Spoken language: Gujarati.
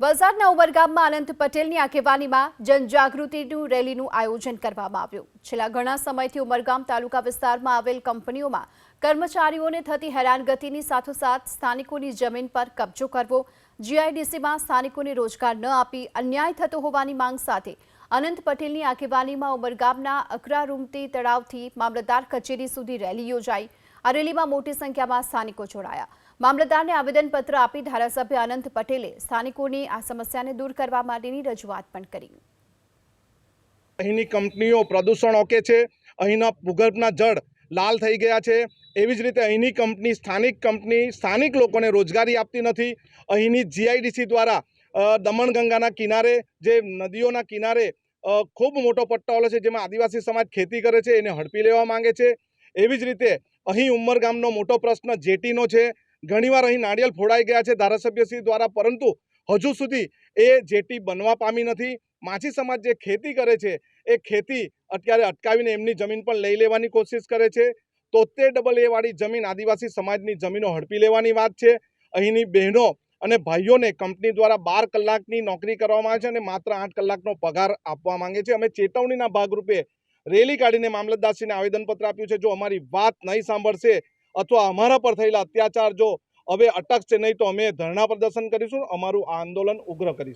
વલસાડના ઉમરગામમાં અનંત પટેલની આગેવાનીમાં જનજાગૃતિનું રેલીનું આયોજન કરવામાં આવ્યું। છેલ્લા ઘણા સમયથી ઉમરગામ તાલુકા વિસ્તારમાં આવેલ કંપનીઓમાં કર્મચારીઓને થતી હેરાનગતિની સાથોસાથ સ્થાનિકોની જમીન પર કબજો કરવો, જીઆઈડીસીમાં સ્થાનિકોને રોજગાર ન આપી અન્યાય થતો હોવાની માંગ સાથે અનંત પટેલની આગેવાનીમાં ઉમરગામના અકરારુમતી તળાવથી મામલતદાર કચેરી સુધી રેલી યોજાઈ। આ રેલીમાં મોટી સંખ્યામાં સ્થાનિકો જોડાયા। મામલતદારને આવેદનપત્ર આપી ધારાસભ્ય અનંત પટેલે સ્થાનિકોની આ સમસ્યાને દૂર કરવા માટેની રજૂઆત પણ કરી। અહીંની કંપનીઓ પ્રદૂષણ ઓકે છે, અહીંના ભૂગર્ભના જળ લાલ થઈ ગયા છે। એવી જ રીતે અહીંની કંપની સ્થાનિક લોકોને રોજગારી આપતી નથી। અહીંની જીઆઈડીસી દ્વારા દમણગંગાના કિનારે જે નદીઓના કિનારે ખૂબ મોટો પટ્ટો આવેલો છે, જેમાં આદિવાસી સમાજ ખેતી કરે છે, એને હડપી લેવા માંગે છે। એવી જ રીતે અહીં ઉમરગામનો મોટો પ્રશ્ન જેટીનો છે। ઘણીવાર અહીં નાળિયેર ફોડાઈ ગયા છે ધારાસભ્યશ્રી દ્વારા, પરંતુ હજુ સુધી એ જેટી બનવા પામી નથી। માછી સમાજ જે ખેતી કરે છે એ ખેતી અત્યારે અટકાવીને એમની જમીન પણ લઈ લેવાની કોશિશ કરે છે। 73AA વાળી જમીન આદિવાસી સમાજની જમીનો હડપી લેવાની વાત છે। અહીંની બહેનો અને ભાઈઓને કંપની દ્વારા 12 કલાકની નોકરી કરવામાં આવે છે અને માત્ર 8 કલાકનો પગાર આપવા માંગે છે। અમે ચેતવણીના ભાગરૂપે રેલી કાઢીને મામલતદારશ્રીને આવેદનપત્ર આપ્યું છે। જો અમારી વાત નહીં સાંભળશે અથવા અમારા પર થયેલા અત્યાચાર જો હવે અટકશે નહીં તો અમે ધરણા પ્રદર્શન કરીશું, અમારું આ આંદોલન ઉગ્ર કરીશું।